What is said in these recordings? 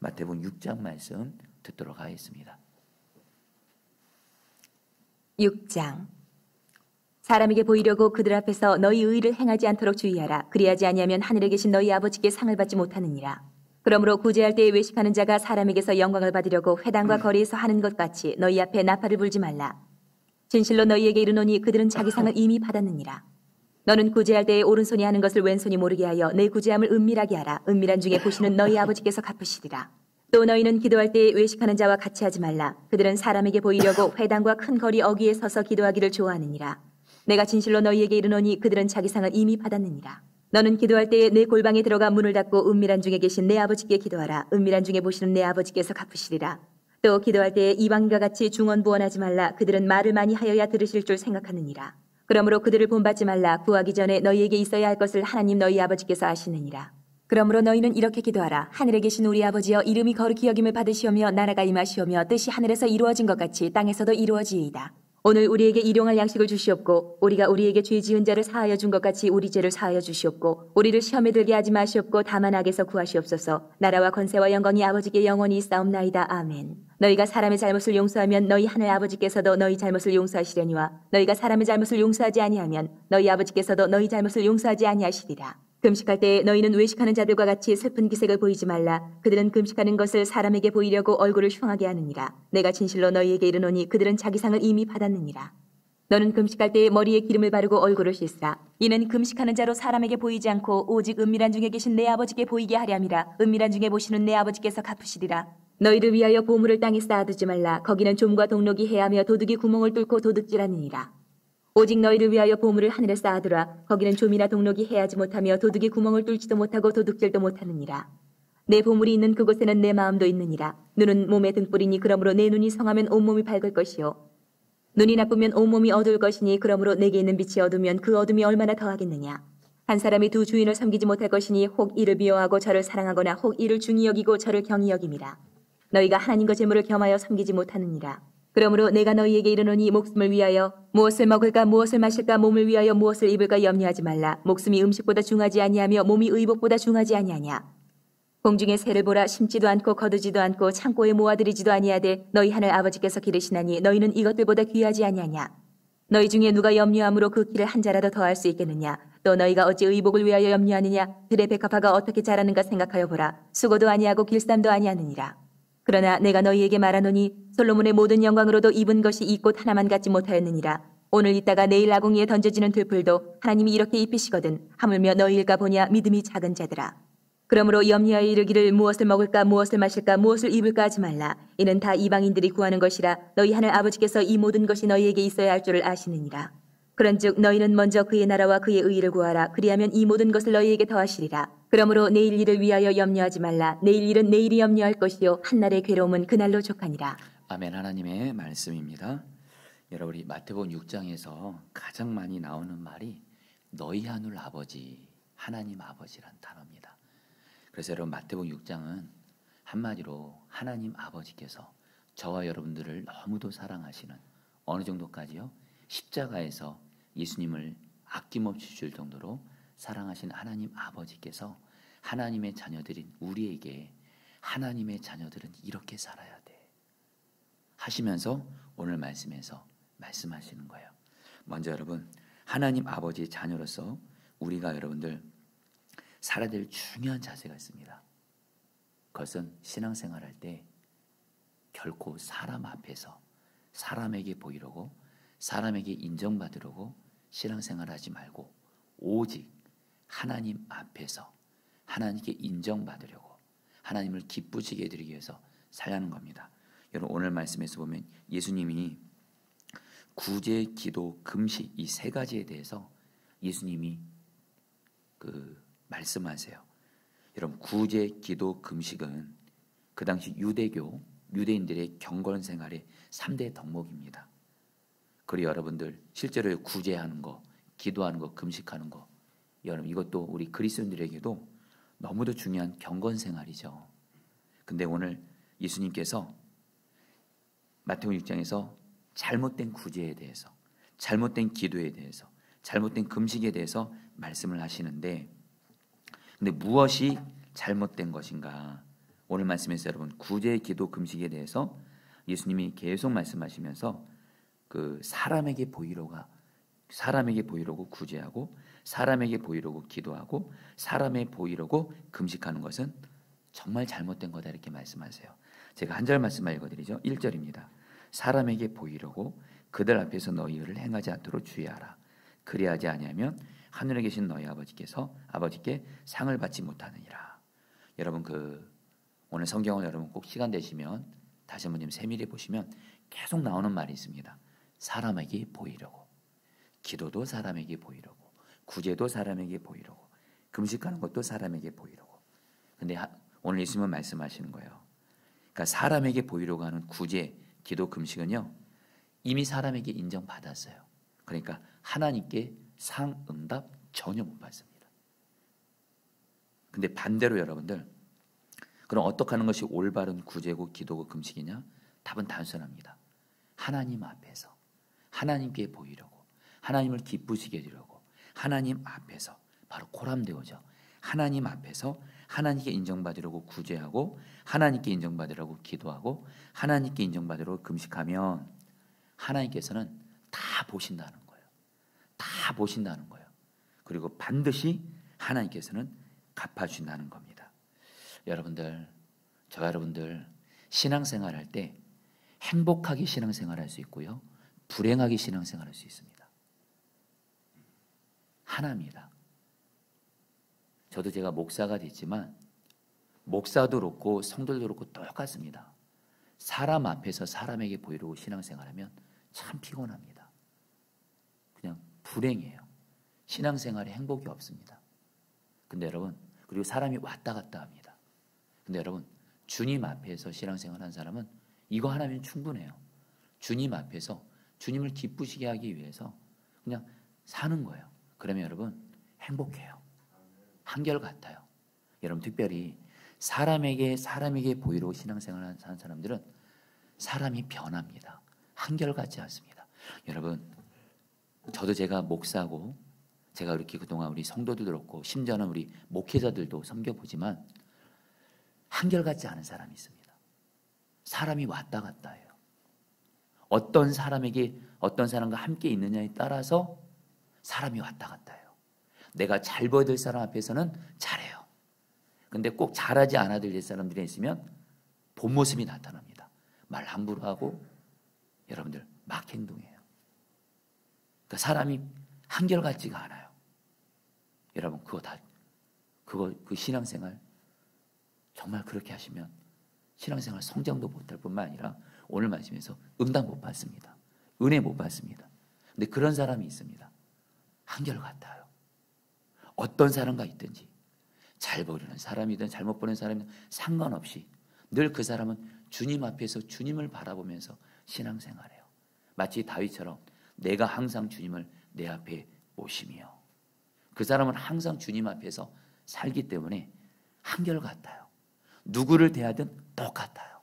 마태복음 6장 말씀 듣도록 하겠습니다. 6장. 사람에게 보이려고 그들 앞에서 너희 의를 행하지 않도록 주의하라. 그리하지 아니하면 하늘에 계신 너희 아버지께 상을 받지 못하느니라. 그러므로 구제할 때에 외식하는 자가 사람에게서 영광을 받으려고 회당과 거리에서 하는 것 같이 너희 앞에 나팔을 불지 말라. 진실로 너희에게 이르노니 그들은 자기 상을 이미 받았느니라. 너는 구제할 때에 오른손이 하는 것을 왼손이 모르게 하여 내 구제함을 은밀하게 하라. 은밀한 중에 보시는 너희 아버지께서 갚으시리라. 또 너희는 기도할 때에 외식하는 자와 같이 하지 말라. 그들은 사람에게 보이려고 회당과 큰 거리 어귀에 서서 기도하기를 좋아하느니라. 내가 진실로 너희에게 이르노니 그들은 자기 상을 이미 받았느니라. 너는 기도할 때에 내 골방에 들어가 문을 닫고 은밀한 중에 계신 내 아버지께 기도하라. 은밀한 중에 보시는 내 아버지께서 갚으시리라. 또 기도할 때에 이방인과 같이 중언부언하지 말라. 그들은 말을 많이 하여야 들으실 줄 생각하느니라. 그러므로 그들을 본받지 말라. 구하기 전에 너희에게 있어야 할 것을 하나님 너희 아버지께서 아시느니라. 그러므로 너희는 이렇게 기도하라. 하늘에 계신 우리 아버지여, 이름이 거룩히 여김을 받으시오며 나라가 임하시오며 뜻이 하늘에서 이루어진 것 같이 땅에서도 이루어지이다. 오늘 우리에게 일용할 양식을 주시옵고 우리가 우리에게 죄 지은 자를 사하여 준 것 같이 우리 죄를 사하여 주시옵고 우리를 시험에 들게 하지 마시옵고 다만 악에서 구하시옵소서. 나라와 권세와 영광이 아버지께 영원히 있사옵나이다. 아멘. 너희가 사람의 잘못을 용서하면 너희 하늘 아버지께서도 너희 잘못을 용서하시려니와 너희가 사람의 잘못을 용서하지 아니하면 너희 아버지께서도 너희 잘못을 용서하지 아니하시리라. 금식할 때 너희는 외식하는 자들과 같이 슬픈 기색을 보이지 말라. 그들은 금식하는 것을 사람에게 보이려고 얼굴을 흉하게 하느니라. 내가 진실로 너희에게 이르노니 그들은 자기 상을 이미 받았느니라. 너는 금식할 때 머리에 기름을 바르고 얼굴을 씻으라. 이는 금식하는 자로 사람에게 보이지 않고 오직 은밀한 중에 계신 내 아버지께 보이게 하렴이라. 은밀한 중에 보시는 내 아버지께서 갚으시리라. 너희를 위하여 보물을 땅에 쌓아두지 말라. 거기는 좀과 동록이 해하며 도둑이 구멍을 뚫고 도둑질하느니라. 오직 너희를 위하여 보물을 하늘에 쌓아두라. 거기는 좀이나 동록이 해하지 못하며 도둑이 구멍을 뚫지도 못하고 도둑질도 못하느니라. 내 보물이 있는 그곳에는 내 마음도 있느니라. 눈은 몸의 등불이니 그러므로 내 눈이 성하면 온몸이 밝을 것이요 눈이 나쁘면 온몸이 어두울 것이니 그러므로 내게 있는 빛이 어두면 그 어둠이 얼마나 더하겠느냐. 한 사람이 두 주인을 섬기지 못할 것이니 혹 이를 미워하고 저를 사랑하거나 혹 이를 중히 여기고 저를 경히 여김이라. 너희가 하나님과 재물을 겸하여 섬기지 못하느니라. 그러므로 내가 너희에게 이르노니 목숨을 위하여 무엇을 먹을까 무엇을 마실까 몸을 위하여 무엇을 입을까 염려하지 말라. 목숨이 음식보다 중하지 아니하며 몸이 의복보다 중하지 아니하냐. 공중의 새를 보라. 심지도 않고 거두지도 않고 창고에 모아들이지도 아니하되 너희 하늘 아버지께서 기르시나니 너희는 이것들보다 귀하지 아니하냐. 너희 중에 누가 염려함으로 그 키를 한 자라도 더할 수 있겠느냐. 또 너희가 어찌 의복을 위하여 염려하느냐. 들의 백합화가 어떻게 자라는가 생각하여 보라. 수고도 아니하고 길쌈도 아니하느니라. 그러나 내가 너희에게 말하노니 솔로몬의 모든 영광으로도 입은 것이 이 꽃 하나만 갖지 못하였느니라. 오늘 있다가 내일 아궁이에 던져지는 들풀도 하나님이 이렇게 입히시거든 하물며 너희일까 보냐. 믿음이 작은 자들아. 그러므로 염려하여 이르기를 무엇을 먹을까 무엇을 마실까 무엇을 입을까 하지 말라. 이는 다 이방인들이 구하는 것이라. 너희 하늘 아버지께서 이 모든 것이 너희에게 있어야 할 줄을 아시느니라. 그런즉 너희는 먼저 그의 나라와 그의 의를 구하라. 그리하면 이 모든 것을 너희에게 더하시리라. 그러므로 내일 일을 위하여 염려하지 말라. 내일 일은 내일이 염려할 것이요 한날의 괴로움은 그날로 족하니라. 아멘. 하나님의 말씀입니다. 여러분, 우리 마태복음 6장에서 가장 많이 나오는 말이 너희 하늘 아버지, 하나님 아버지란 단어입니다. 그래서 여러분, 마태복음 6장은 한마디로 하나님 아버지께서 저와 여러분들을 너무도 사랑하시는, 어느 정도까지요? 십자가에서 예수님을 아낌없이 줄 정도로 사랑하신 하나님 아버지께서 하나님의 자녀들인 우리에게 하나님의 자녀들은 이렇게 살아야 돼 하시면서 오늘 말씀에서 말씀하시는 거예요. 먼저 여러분, 하나님 아버지의 자녀로서 우리가 여러분들 살아야 될 중요한 자세가 있습니다. 그것은 신앙생활할 때 결코 사람 앞에서 사람에게 보이려고 사람에게 인정받으려고 신앙생활하지 말고 오직 하나님 앞에서 하나님께 인정받으려고 하나님을 기쁘시게 해드리기 위해서 살라는 겁니다. 여러분, 오늘 말씀에서 보면 예수님이 구제, 기도, 금식 이 세 가지에 대해서 예수님이 말씀하세요. 여러분, 구제, 기도, 금식은 그 당시 유대인들의 경건 생활의 3대 덕목입니다. 그리고 여러분들 실제로 구제하는 거, 기도하는 거, 금식하는 거, 여러분 이것도 우리 그리스도인들에게도 너무도 중요한 경건 생활이죠. 근데 오늘 예수님께서 마태복음 6장에서 잘못된 구제에 대해서, 잘못된 기도에 대해서, 잘못된 금식에 대해서 말씀을 하시는데, 근데 무엇이 잘못된 것인가? 오늘 말씀에서 여러분 구제, 기도, 금식에 대해서 예수님이 계속 말씀하시면서 그 사람에게 보이려고 구제하고 사람에게 보이려고 기도하고 사람에 보이려고 금식하는 것은 정말 잘못된 거다 이렇게 말씀하세요. 제가 한 절 말씀만 읽어드리죠. 1절입니다. 사람에게 보이려고 그들 앞에서 너희 일을 행하지 않도록 주의하라. 그리하지 아니하면 하늘에 계신 너희 아버지께 상을 받지 못하느니라. 여러분 오늘 성경을 여러분 꼭 시간 되시면 다시 한번 좀 세밀히 보시면 계속 나오는 말이 있습니다. 사람에게 보이려고, 기도도 사람에게 보이려고, 구제도 사람에게 보이려고, 금식하는 것도 사람에게 보이려고. 근데 오늘 예수님은 말씀하시는 거예요. 그러니까 사람에게 보이려고 하는 구제, 기도, 금식은요 이미 사람에게 인정받았어요. 그러니까 하나님께 상, 응답 전혀 못 받습니다. 근데 반대로 여러분들, 그럼 어떻게 하는 것이 올바른 구제고 기도고 금식이냐? 답은 단순합니다. 하나님 앞에서 하나님께 보이려고, 하나님을 기쁘시게 해주려고, 하나님 앞에서 바로 코람되오죠. 하나님 앞에서 하나님께 인정받으려고 구제하고 하나님께 인정받으려고 기도하고 하나님께 인정받으려고 금식하면 하나님께서는 다 보신다는 거예요. 다 보신다는 거예요. 그리고 반드시 하나님께서는 갚아주신다는 겁니다. 여러분들, 저와 여러분들 신앙생활할 때 행복하게 신앙생활할 수 있고요, 불행하게 신앙생활할 수 있습니다. 하나입니다. 저도 제가 목사가 됐지만 목사도 그렇고 성도도 그렇고 똑같습니다. 사람 앞에서 사람에게 보이려고 신앙생활하면 참 피곤합니다. 그냥 불행해요. 신앙생활에 행복이 없습니다. 근데 여러분, 그리고 사람이 왔다 갔다 합니다. 근데 여러분, 주님 앞에서 신앙생활한 사람은 이거 하나면 충분해요. 주님 앞에서 주님을 기쁘시게 하기 위해서 그냥 사는 거예요. 그러면 여러분 행복해요. 한결같아요. 여러분 특별히 사람에게 보이려고 신앙생활을 하는 사람들은 사람이 변합니다. 한결같지 않습니다. 여러분, 저도 제가 목사고 제가 이렇게 그동안 우리 성도들도 그렇고 심지어는 우리 목회자들도 섬겨보지만 한결같지 않은 사람이 있습니다. 사람이 왔다 갔다 해요. 어떤 사람과 함께 있느냐에 따라서 사람이 왔다 갔다 해요. 내가 잘 보여야 될 사람 앞에서는 잘해요. 근데 꼭 잘하지 않아야 될 사람들이 있으면 본 모습이 나타납니다. 말 함부로 하고 여러분들 막 행동해요. 그러니까 사람이 한결같지가 않아요. 여러분 그 신앙생활 정말 그렇게 하시면 신앙생활 성장도 못할 뿐만 아니라 오늘 말씀에서 응답 못 받습니다. 은혜 못 받습니다. 근데 그런 사람이 있습니다. 한결같아요. 어떤 사람과 있든지 잘 보이는 사람이든 잘못 보는 사람이든 상관없이 늘 그 사람은 주님 앞에서 주님을 바라보면서 신앙생활해요. 마치 다윗처럼 내가 항상 주님을 내 앞에 모시며 그 사람은 항상 주님 앞에서 살기 때문에 한결같아요. 누구를 대하든 똑같아요.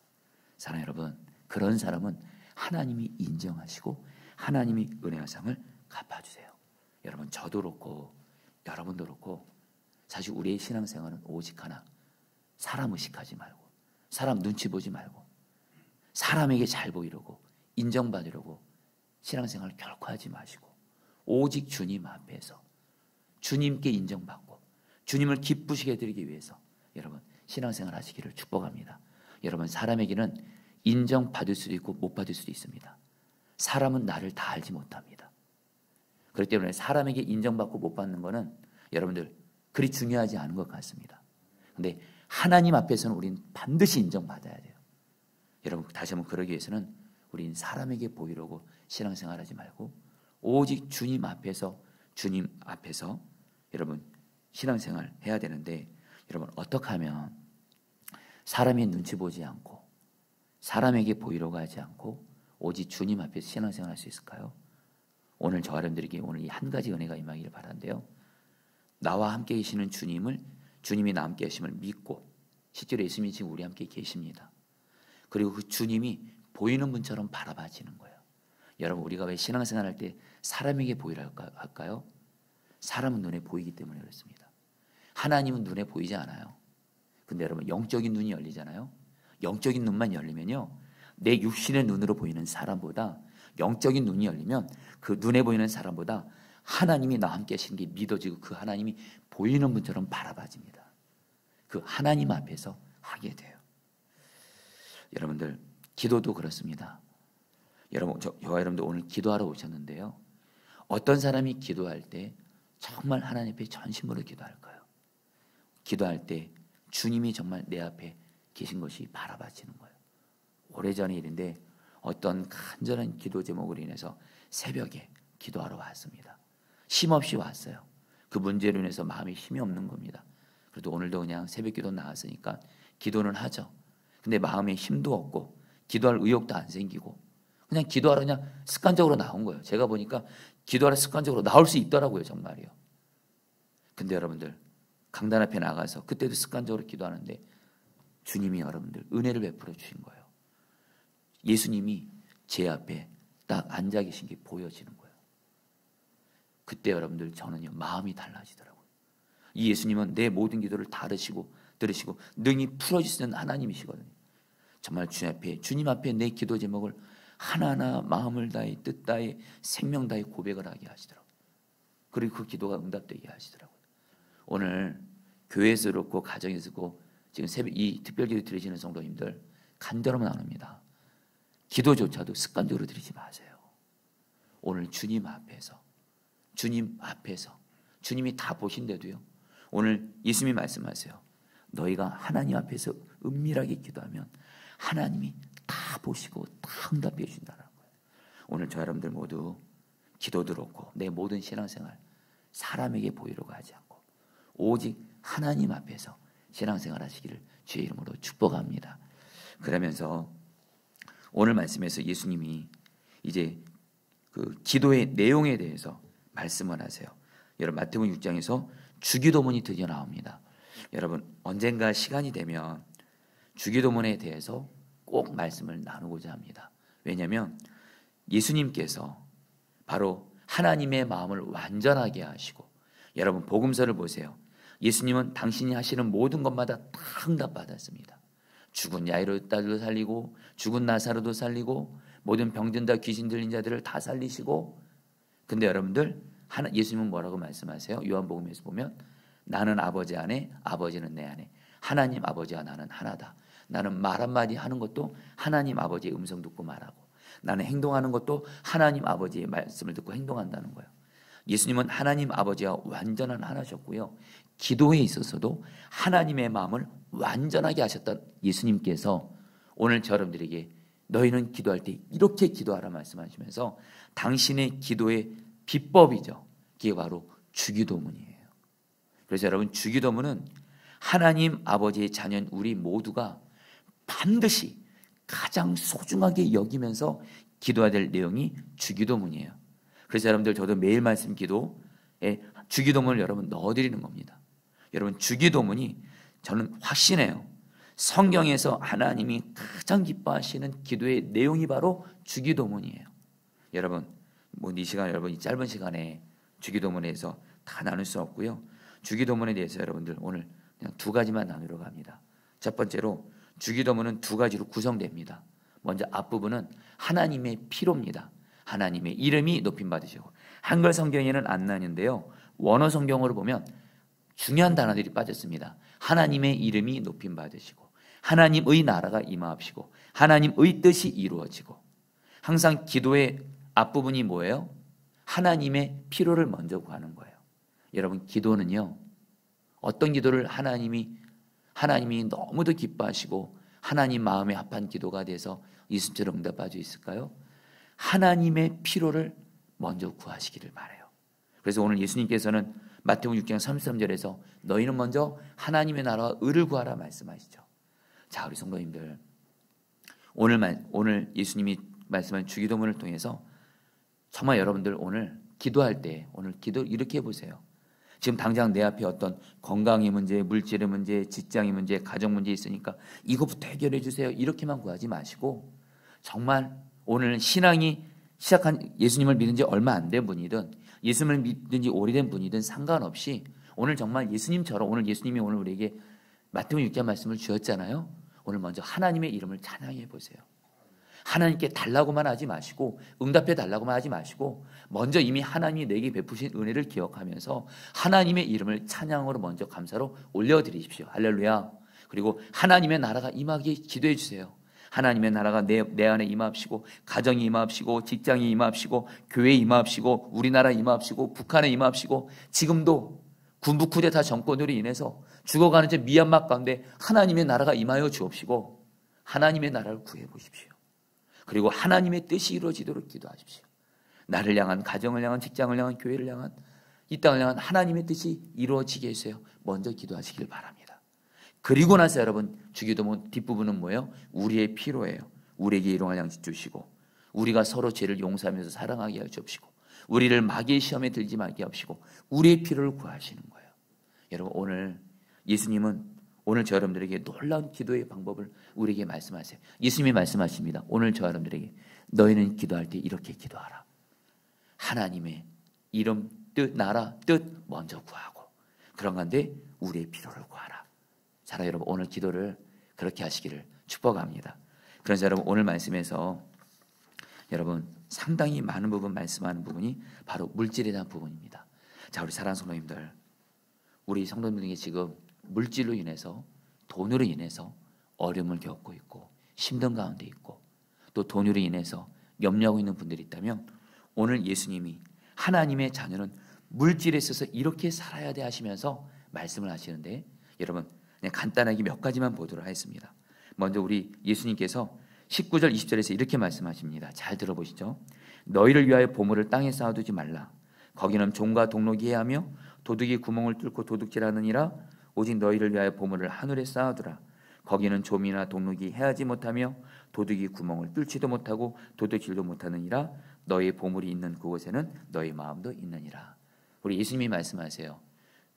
사랑하는 여러분, 그런 사람은 하나님이 인정하시고 하나님이 은혜와상을 갚아주세요. 여러분, 저도 그렇고 여러분도 그렇고 사실 우리의 신앙생활은 오직 하나, 사람 의식하지 말고 사람 눈치 보지 말고 사람에게 잘 보이려고 인정받으려고 신앙생활을 결코 하지 마시고 오직 주님 앞에서 주님께 인정받고 주님을 기쁘시게 해드리기 위해서 여러분 신앙생활 하시기를 축복합니다. 여러분, 사람에게는 인정받을 수도 있고 못 받을 수도 있습니다. 사람은 나를 다 알지 못합니다. 그렇기 때문에 사람에게 인정받고 못 받는 거는 여러분들 그리 중요하지 않은 것 같습니다. 근데 하나님 앞에서는 우리는 반드시 인정받아야 돼요. 여러분, 다시 한번 그러기 위해서는 우리는 사람에게 보이려고 신앙생활하지 말고 오직 주님 앞에서 여러분 신앙생활 해야 되는데, 여러분 어떻게 하면 사람의 눈치 보지 않고 사람에게 보이려고 하지 않고 오직 주님 앞에서 신앙생활 할 수 있을까요? 오늘 저 여러분들에게 오늘 이 한 가지 은혜가 임하기를 바라는데요, 나와 함께 계시는 주님이 나와 함께 계심을 믿고, 실제로 예수님이 지금 우리 함께 계십니다. 그리고 그 주님이 보이는 분처럼 바라봐지는 거예요. 여러분, 우리가 왜 신앙생활 할 때 사람에게 보이라 할까요? 사람은 눈에 보이기 때문에 그렇습니다. 하나님은 눈에 보이지 않아요. 근데 여러분 영적인 눈이 열리잖아요. 영적인 눈만 열리면요, 내 육신의 눈으로 보이는 사람보다, 영적인 눈이 열리면 그 눈에 보이는 사람보다 하나님이 나와 함께 하시는 게 믿어지고 그 하나님이 보이는 분처럼 바라봐집니다. 그 하나님 앞에서 하게 돼요. 여러분들 기도도 그렇습니다. 여러분, 저와 여러분들 오늘 기도하러 오셨는데요, 어떤 사람이 기도할 때 정말 하나님 앞에 전심으로 기도할까요? 기도할 때 주님이 정말 내 앞에 계신 것이 바라봐지는 거예요. 오래전의 일인데 어떤 간절한 기도 제목으로 인해서 새벽에 기도하러 왔습니다. 쉼없이 왔어요. 그 문제로 인해서 마음에 힘이 없는 겁니다. 그래도 오늘도 그냥 새벽 기도 나왔으니까 기도는 하죠. 근데 마음에 힘도 없고 기도할 의욕도 안 생기고 그냥 기도하러 그냥 습관적으로 나온 거예요. 제가 보니까 기도하러 습관적으로 나올 수 있더라고요, 정말이요. 근데 여러분들 강단 앞에 나가서 그때도 습관적으로 기도하는데 주님이 여러분들 은혜를 베풀어 주신 거예요. 예수님이 제 앞에 딱 앉아 계신 게 보여지는 거예요. 그때 여러분들 저는요, 마음이 달라지더라고요. 이 예수님은 내 모든 기도를 다 들으시고 능히 풀어주시는 하나님이시거든요. 정말 주님 앞에 내 기도 제목을 하나하나 마음을 다해 뜻 다해 생명 다해 고백을 하게 하시더라고요. 그리고 그 기도가 응답되게 하시더라고요. 오늘 교회에서 그렇고 가정에서 그렇고 지금 새벽 이 특별기도 드리시는 성도님들 간절하면 안 합니다. 기도조차도 습관적으로 드리지 마세요. 오늘 주님 앞에서 주님이 다 보신데도요, 오늘 예수님이 말씀하세요. 너희가 하나님 앞에서 은밀하게 기도하면 하나님이 다 보시고 다 응답해 주신다는 거예요. 오늘 저 여러분들 모두 기도 들었고 내 모든 신앙생활 사람에게 보이려고 하지 않고 오직 하나님 앞에서 신앙생활 하시기를 주의 이름으로 축복합니다. 그러면서 오늘 말씀에서 예수님이 이제 그 기도의 내용에 대해서 말씀을 하세요. 여러분 마태복음 6장에서 주기도문이 드디어 나옵니다. 여러분 언젠가 시간이 되면 주기도문에 대해서 꼭 말씀을 나누고자 합니다. 왜냐하면 예수님께서 바로 하나님의 마음을 완전하게 하시고, 여러분 복음서를 보세요. 예수님은 당신이 하시는 모든 것마다 다 응답받았습니다. 죽은 야이로도 살리고 죽은 나사로도 살리고 모든 병든 자 귀신 들린 자들을 다 살리시고, 근데 여러분들 예수님은 뭐라고 말씀하세요? 요한복음에서 보면 나는 아버지 안에 아버지는 내 안에 하나님 아버지와 나는 하나다. 나는 말 한마디 하는 것도 하나님 아버지의 음성 듣고 말하고 나는 행동하는 것도 하나님 아버지의 말씀을 듣고 행동한다는 거예요. 예수님은 하나님 아버지와 완전한 하나셨고요. 기도에 있어서도 하나님의 마음을 완전하게 하셨던 예수님께서 오늘 여러분들에게 너희는 기도할 때 이렇게 기도하라 말씀하시면서 당신의 기도의 비법이죠. 그게 바로 주기도문이에요. 그래서 여러분 주기도문은 하나님 아버지의 자녀인 우리 모두가 반드시 가장 소중하게 여기면서 기도해야 될 내용이 주기도문이에요. 그래서 여러분들 저도 매일 말씀 기도에 주기도문을 여러분 넣어드리는 겁니다. 여러분 주기도문이 저는 확신해요. 성경에서 하나님이 가장 기뻐하시는 기도의 내용이 바로 주기도문이에요. 여러분 이 시간 여러분 이 짧은 시간에 주기도문에서 다 나눌 수 없고요. 주기도문에 대해서 여러분들 오늘 그냥 두 가지만 나누려고 합니다. 첫 번째로 주기도문은 두 가지로 구성됩니다. 먼저 앞부분은 하나님의 피로입니다. 하나님의 이름이 높임 받으시고, 한글 성경에는 안 나뉘는데요. 원어 성경으로 보면 중요한 단어들이 빠졌습니다. 하나님의 이름이 높임 받으시고 하나님의 나라가 임하옵시고 하나님의 뜻이 이루어지고. 항상 기도의 앞부분이 뭐예요? 하나님의 피로를 먼저 구하는 거예요. 여러분 기도는요, 어떤 기도를 하나님이 너무도 기뻐하시고 하나님 마음에 합한 기도가 돼서 예수님처럼 응답받을 수 있을까요? 하나님의 피로를 먼저 구하시기를 바라요. 그래서 오늘 예수님께서는 마태복음 6장 33절에서 너희는 먼저 하나님의 나라와 의를 구하라 말씀하시죠. 자, 우리 성도님들 오늘 예수님이 말씀한 주기도문을 통해서 정말 여러분들 오늘 기도할 때 오늘 기도 이렇게 해보세요. 지금 당장 내 앞에 어떤 건강의 문제, 물질의 문제, 직장의 문제, 가정 문제 있으니까 이것부터 해결해 주세요. 이렇게만 구하지 마시고 정말 오늘 신앙이 시작한 예수님을 믿은 지 얼마 안 된 분이든 예수님을 믿은 지 오래된 분이든 상관없이 오늘 정말 예수님처럼 오늘 예수님이 오늘 우리에게 마태복음 6장 말씀을 주었잖아요. 오늘 먼저 하나님의 이름을 찬양해 보세요. 하나님께 달라고만 하지 마시고 응답해 달라고만 하지 마시고 먼저 이미 하나님이 내게 베푸신 은혜를 기억하면서 하나님의 이름을 찬양으로 먼저 감사로 올려드리십시오. 할렐루야. 그리고 하나님의 나라가 임하게 기도해 주세요. 하나님의 나라가 내 안에 임합시고 가정이 임합시고 직장이 임합시고 교회에 임합시고 우리나라 임합시고 북한에 임합시고 지금도 군부 쿠데타 정권으로 인해서 죽어가는 저 미얀마 가운데 하나님의 나라가 임하여 주옵시고 하나님의 나라를 구해 보십시오. 그리고 하나님의 뜻이 이루어지도록 기도하십시오. 나를 향한, 가정을 향한, 직장을 향한, 교회를 향한, 이 땅을 향한 하나님의 뜻이 이루어지게 해주세요. 먼저 기도하시길 바랍니다. 그리고 나서 여러분 주기도문 뒷부분은 뭐예요? 우리의 피로예요. 우리에게 일용할 양식 주시고 우리가 서로 죄를 용서하면서 사랑하게 하여 주옵시고 우리를 마귀의 시험에 들지 말게 하옵시고 우리의 피로를 구하시는 거예요. 여러분 오늘 예수님은 오늘 저 여러분들에게 놀라운 기도의 방법을 우리에게 말씀하세요. 예수님이 말씀하십니다. 오늘 저 여러분들에게 너희는 기도할 때 이렇게 기도하라. 하나님의 이름, 뜻, 나라, 뜻 먼저 구하고 그런 가운데 우리의 필요를 구하라. 자, 여러분 오늘 기도를 그렇게 하시기를 축복합니다. 그래서 여러분 오늘 말씀에서 여러분 상당히 많은 부분 말씀하는 부분이 바로 물질에 대한 부분입니다. 자, 우리 사랑하는 성도님들, 우리 성도님들에게 지금 물질로 인해서 돈으로 인해서 어려움을 겪고 있고 힘든 가운데 있고 또 돈으로 인해서 염려하고 있는 분들이 있다면 오늘 예수님이 하나님의 자녀는 물질에 있어서 이렇게 살아야 돼 하시면서 말씀을 하시는데 여러분 그냥 간단하게 몇 가지만 보도록 하겠습니다. 먼저 우리 예수님께서 19절 20절에서 이렇게 말씀하십니다. 잘 들어보시죠. 너희를 위하여 보물을 땅에 쌓아두지 말라. 거기는 종과 독록이 해하며 도둑이 구멍을 뚫고 도둑질하느니라. 오직 너희를 위하여 보물을 하늘에 쌓아두라. 거기는 좀이나 독록이 해하지 못하며 도둑이 구멍을 뚫지도 못하고 도둑질도 못하느니라. 너희의 보물이 있는 그곳에는 너희 마음도 있느니라. 우리 예수님이 말씀하세요.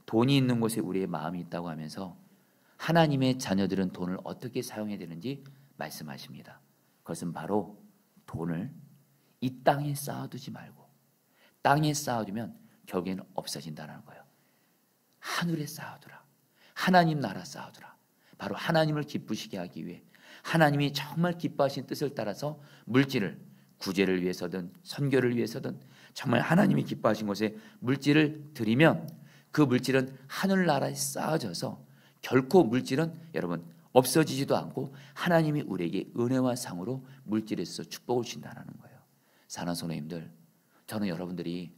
돈이 있는 곳에 우리의 마음이 있다고 하면서 하나님의 자녀들은 돈을 어떻게 사용해야 되는지 말씀하십니다. 그것은 바로 돈을 이 땅에 쌓아두지 말고 땅에 쌓아두면 결국에는 없어진다는 거예요. 하늘에 쌓아두라. 하나님 나라 쌓아두라. 바로 하나님을 기쁘시게 하기 위해 하나님이 정말 기뻐하신 뜻을 따라서 물질을 구제를 위해서든 선교를 위해서든 정말 하나님이 기뻐하신 곳에 물질을 드리면 그 물질은 하늘나라에 쌓아져서 결코 물질은 여러분 없어지지도 않고 하나님이 우리에게 은혜와 상으로 물질에서 축복을 주신다는 거예요. 사랑하는 성도님들, 저는 여러분들이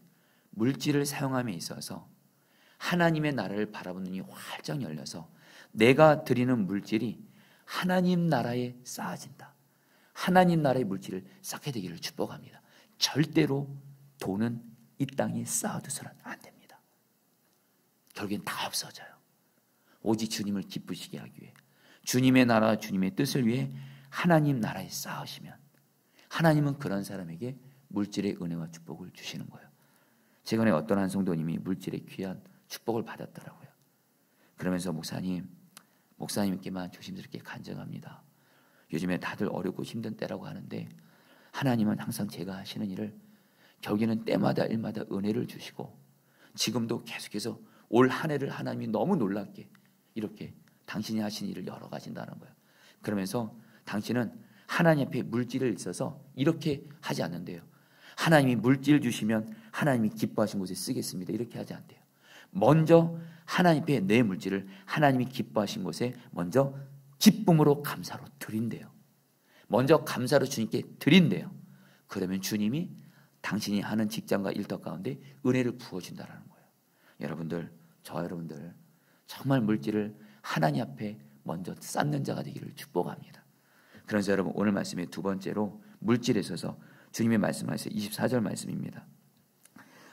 물질을 사용함에 있어서 하나님의 나라를 바라보는 눈이 활짝 열려서 내가 드리는 물질이 하나님 나라에 쌓아진다. 하나님 나라의 물질을 쌓게 되기를 축복합니다. 절대로 돈은 이 땅에 쌓아두서는 안 됩니다. 결국엔 다 없어져요. 오직 주님을 기쁘시게 하기 위해 주님의 나라 주님의 뜻을 위해 하나님 나라에 쌓으시면 하나님은 그런 사람에게 물질의 은혜와 축복을 주시는 거예요. 최근에 어떤 한 성도님이 물질의 귀한 축복을 받았더라고요. 그러면서 목사님께만 조심스럽게 간증합니다. 요즘에 다들 어렵고 힘든 때라고 하는데 하나님은 항상 제가 하시는 일을 결국에는 때마다 일마다 은혜를 주시고 지금도 계속해서 올 한 해를 하나님이 너무 놀랍게 이렇게 당신이 하신 일을 열어가신다는 거예요. 그러면서 당신은 하나님 앞에 물질을 있어서 이렇게 하지 않는데요. 하나님이 물질 주시면 하나님이 기뻐하신 곳에 쓰겠습니다. 이렇게 하지 않대요. 먼저 하나님 앞에 내 물질을 하나님이 기뻐하신 곳에 먼저 기쁨으로 감사로 드린대요. 먼저 감사로 주님께 드린대요. 그러면 주님이 당신이 하는 직장과 일터 가운데 은혜를 부어준다는 거예요. 여러분들, 저 여러분들 정말 물질을 하나님 앞에 먼저 쌓는 자가 되기를 축복합니다. 그래서 여러분 오늘 말씀의 두 번째로 물질에 있어서 주님의 말씀하세요. 24절 말씀입니다.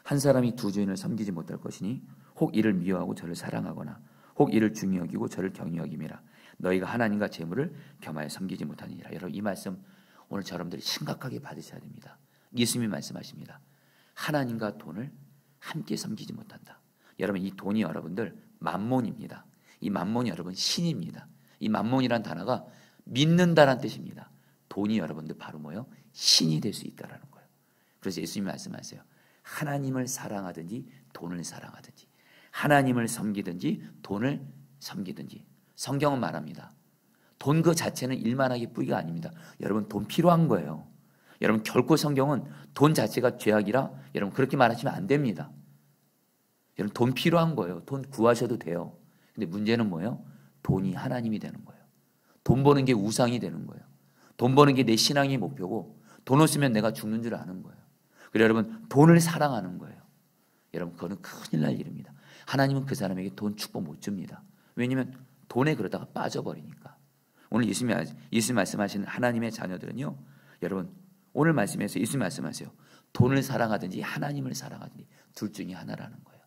한 사람이 두 주인을 섬기지 못할 것이니 혹 이를 미워하고 저를 사랑하거나 혹 이를 중히 여기고 저를 경히 여김이라. 너희가 하나님과 재물을 겸하여 섬기지 못하니라. 여러분 이 말씀 오늘 여러분들이 심각하게 받으셔야 됩니다. 예수님이 말씀하십니다. 하나님과 돈을 함께 섬기지 못한다. 여러분 이 돈이 여러분들 만몬입니다. 이 만몬이 여러분 신입니다. 이 만몬이란 단어가 믿는다라는 뜻입니다. 돈이 여러분들 바로 뭐요? 신이 될 수 있다라는 거예요. 그래서 예수님이 말씀하세요. 하나님을 사랑하든지 돈을 사랑하든지 하나님을 섬기든지 돈을 섬기든지 성경은 말합니다. 돈 그 자체는 일만하게 뿌리가 아닙니다. 여러분 돈 필요한 거예요. 여러분 결코 성경은 돈 자체가 죄악이라 여러분 그렇게 말하시면 안 됩니다. 여러분 돈 필요한 거예요. 돈 구하셔도 돼요. 근데 문제는 뭐예요? 돈이 하나님이 되는 거예요. 돈 버는 게 우상이 되는 거예요. 돈 버는 게 내 신앙의 목표고 돈 없으면 내가 죽는 줄 아는 거예요. 그래서 여러분 돈을 사랑하는 거예요. 여러분 그거는 큰일 날 일입니다. 하나님은 그 사람에게 돈 축복 못 줍니다. 왜냐하면 돈에 그러다가 빠져버리니까. 오늘 예수님 말씀하신 하나님의 자녀들은요, 여러분 오늘 말씀에서 예수님 말씀하세요. 돈을 사랑하든지 하나님을 사랑하든지 둘 중에 하나라는 거예요.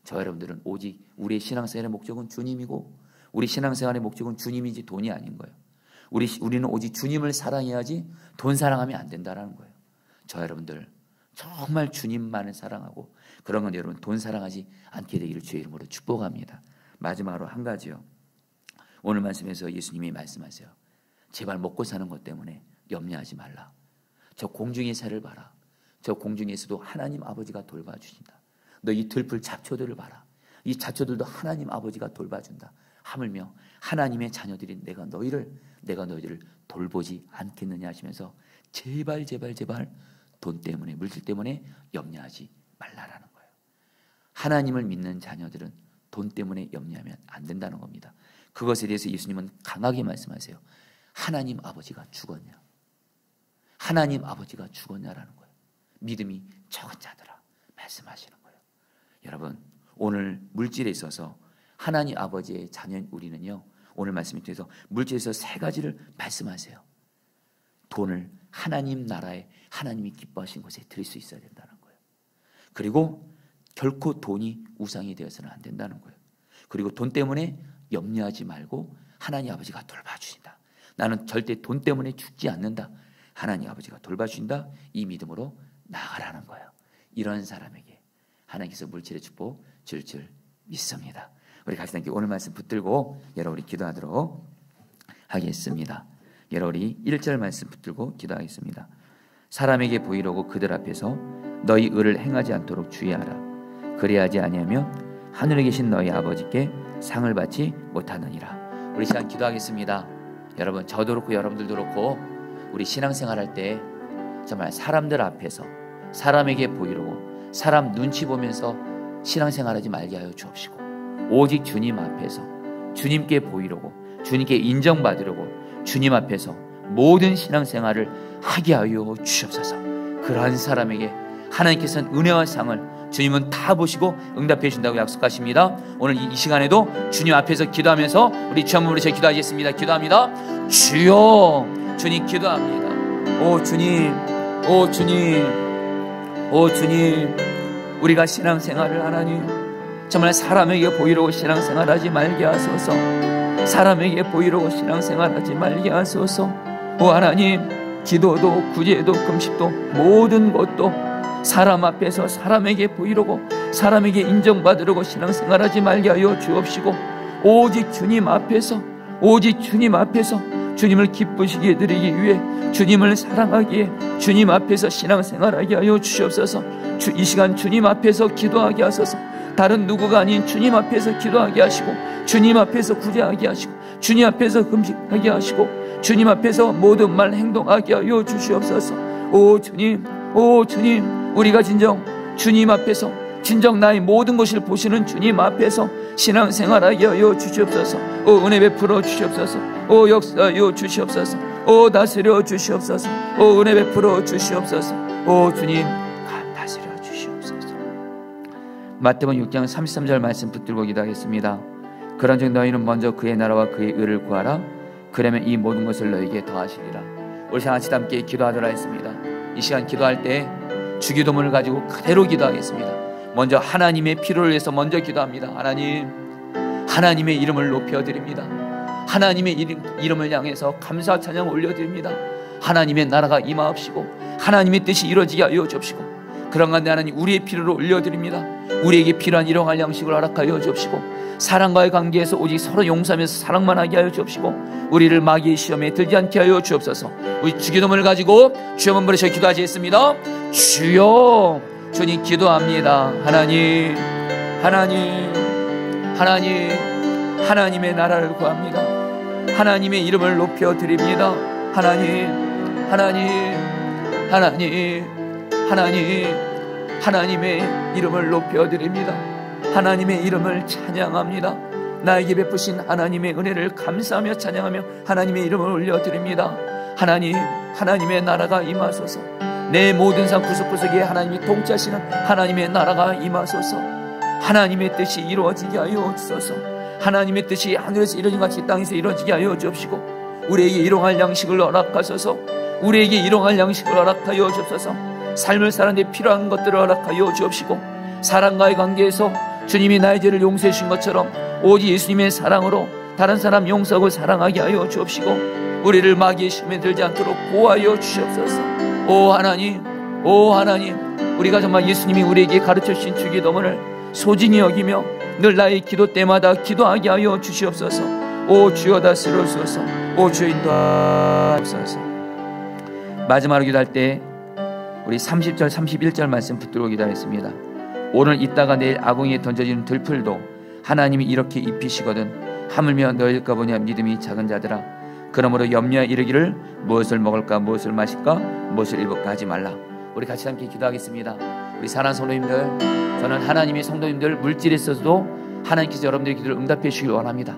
저 여러분들은 오직 우리의 신앙생활의 목적은 주님이고 우리 신앙생활의 목적은 주님이지 돈이 아닌 거예요. 우리는 오직 주님을 사랑해야지 돈 사랑하면 안 된다는 거예요. 저 여러분들 정말 주님만을 사랑하고 그런 건 여러분 돈 사랑하지 않게 되기를 주의 이름으로 축복합니다. 마지막으로 한 가지요. 오늘 말씀에서 예수님이 말씀하세요. 제발 먹고 사는 것 때문에 염려하지 말라. 저 공중의 새를 봐라. 저 공중에서도 하나님 아버지가 돌봐주신다. 너 이 들풀 잡초들을 봐라. 이 잡초들도 하나님 아버지가 돌봐준다. 하물며 하나님의 자녀들인 내가 너희를 돌보지 않겠느냐 하시면서 제발 돈 때문에 물질 때문에 염려하지 말라라는 거예요. 하나님을 믿는 자녀들은 돈 때문에 염려하면 안 된다는 겁니다. 그것에 대해서 예수님은 강하게 말씀하세요. 하나님 아버지가 죽었냐? 하나님 아버지가 죽었냐라는 거예요. 믿음이 적은 자들아 말씀하시는 거예요. 여러분 오늘 물질에 있어서 하나님 아버지의 자녀인 우리는요, 오늘 말씀에 통해서 물질에서 세 가지를 말씀하세요. 돈을 하나님 나라에 하나님이 기뻐하신 곳에 드릴 수 있어야 된다는 거예요. 그리고 결코 돈이 우상이 되어서는 안 된다는 거예요. 그리고 돈 때문에 염려하지 말고 하나님 아버지가 돌봐주신다. 나는 절대 돈 때문에 죽지 않는다. 하나님 아버지가 돌봐주신다. 이 믿음으로 나아가라는 거예요. 이런 사람에게 하나님께서 물질의 축복 줄 줄 믿습니다. 우리 같이 함께 오늘 말씀 붙들고 여러분이 기도하도록 하겠습니다. 여러분이 1절 말씀 붙들고 기도하겠습니다. 사람에게 보이려고 그들 앞에서 너희 의를 행하지 않도록 주의하라. 그리하지 아니하면 하늘에 계신 너희 아버지께 상을 받지 못하느니라. 우리 시간 기도하겠습니다. 여러분 저도 그렇고 여러분들도 그렇고 우리 신앙생활할 때 정말 사람들 앞에서 사람에게 보이려고 사람 눈치 보면서 신앙생활하지 말게 하여 주옵시고 오직 주님 앞에서 주님께 보이려고 주님께 인정받으려고 주님 앞에서 모든 신앙생활을 하게 하여 주옵소서. 그러한 사람에게 하나님께서는 은혜와 상을 주님은 다 보시고 응답해 주신다고 약속하십니다. 오늘 이 시간에도 주님 앞에서 기도하면서 우리 주 한번 부르셔 기도하겠습니다. 기도합니다. 주여. 주님 기도합니다. 오 주님, 오 주님, 오 주님, 우리가 신앙생활을 하나님 정말 사람에게 보이려고 신앙생활하지 말게 하소서. 사람에게 보이려고 신앙생활하지 말게 하소서. 오 하나님, 기도도 구제도 금식도 모든 것도 사람 앞에서 사람에게 보이려고 사람에게 인정받으려고 신앙생활하지 말게 하여 주옵시고 오직 주님 앞에서 주님을 기쁘시게 드리기 위해 주님을 사랑하기에 주님 앞에서 신앙생활하게 하여 주시옵소서. 이 시간 주님 앞에서 기도하게 하소서. 다른 누구가 아닌 주님 앞에서 기도하게 하시고 주님 앞에서 구제하게 하시고 주님 앞에서 금식하게 하시고 주님 앞에서 모든 말 행동하게 하여 주시옵소서. 오 주님, 우리가 진정 주님 앞에서 진정 나의 모든 것을 보시는 주님 앞에서 신앙생활하게 하여 주시옵소서. 오 은혜 베풀어 주시옵소서. 오 역사하여 주시옵소서. 오 다스려 주시옵소서. 오 은혜 베풀어 주시옵소서. 오 주님 다스려 주시옵소서. 마태복음 6장 33절 말씀 붙들고 기도하겠습니다. 그런즉 너희는 먼저 그의 나라와 그의 의를 구하라. 그러면 이 모든 것을 너희에게 더하시리라. 우리 같이 함께 기도하도록 하겠습니다. 이 시간 기도할 때 주기도문을 가지고 그대로 기도하겠습니다. 먼저 하나님의 필요를 위해서 먼저 기도합니다. 하나님의 이름을 높여드립니다. 하나님의 이름을 향해서 감사 찬양 올려드립니다. 하나님의 나라가 임하옵시고 하나님의 뜻이 이루어지게 하여 주옵시고 그런 가운데 하나님 우리의 필요를 올려드립니다. 우리에게 필요한 일용할 양식을 허락하여 주옵시고 사랑과의 관계에서 오직 서로 용서하면서 사랑만 하게 하여 주옵시고 우리를 마귀의 시험에 들지 않게 하여 주옵소서. 우리 주기도문을 가지고 주여 한번 부르셔 기도하시겠습니다. 주여. 주님 기도합니다. 하나님 하나님의 나라를 구합니다. 하나님의 이름을 높여드립니다. 하나님, 하나님, 하나님, 하나님, 하나님의 이름을 높여드립니다. 하나님의 이름을 찬양합니다. 나에게 베푸신 하나님의 은혜를 감사하며 찬양하며 하나님의 이름을 올려드립니다. 하나님, 하나님의 나라가 임하소서. 내 모든 삶 구석구석에 하나님이 통치하시는 하나님의 나라가 임하소서. 하나님의 뜻이 이루어지게 하여 주소서. 하나님의 뜻이 하늘에서 이루어진 같이 땅에서 이루어지게 하여 주옵시고, 우리에게 일용할 양식을 허락하소서. 우리에게 일용할 양식을 허락하여 주옵소서. 삶을 사는데 필요한 것들을 허락하여 주옵시고, 사람과의 관계에서 주님이 나의 죄를 용서해 주신 것처럼 오직 예수님의 사랑으로 다른 사람 용서하고 사랑하게 하여 주옵시고, 우리를 마귀의 심에 들지 않도록 보호하여 주시옵소서. 오 하나님, 오 하나님, 우리가 정말 예수님이 우리에게 가르쳐 주신 주기도문을 소중히 여기며 늘 나의 기도 때마다 기도하게 하여 주시옵소서. 오 주여 다스려주소서. 오 주여 인도하옵소서. 마지막으로 기도할 때 우리 30절 31절 말씀 붙들고 기도하겠습니다. 오늘 있다가 내일 아궁이에 던져지는 들풀도 하나님이 이렇게 입히시거든 하물며 너희일까 보냐 믿음이 작은 자들아. 그러므로 염려에 이르기를 무엇을 먹을까 무엇을 마실까 무엇을 입을까 하지 말라. 우리 같이 함께 기도하겠습니다. 우리 사랑하는 성도님들, 저는 하나님의 성도님들 물질에 있어서도 하나님께서 여러분들의 기도를 응답해 주시길 원합니다.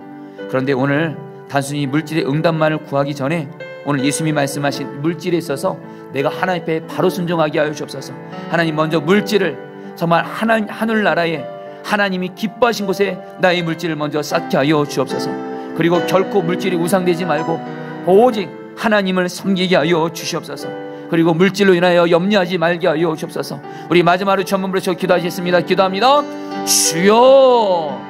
그런데 오늘 단순히 물질의 응답만을 구하기 전에 오늘 예수님이 말씀하신 물질에 있어서 내가 하나님 앞에 바로 순종하게 하여 주옵소서. 하나님 먼저 물질을 정말 하늘나라에 하나님이 기뻐하신 곳에 나의 물질을 먼저 쌓게 하여 주옵소서. 그리고 결코 물질이 우상되지 말고 오직 하나님을 섬기게 하여 주시옵소서. 그리고 물질로 인하여 염려하지 말게 하여 주옵소서. 우리 마지막으로 전문으로 기도하겠습니다. 기도합니다. 주여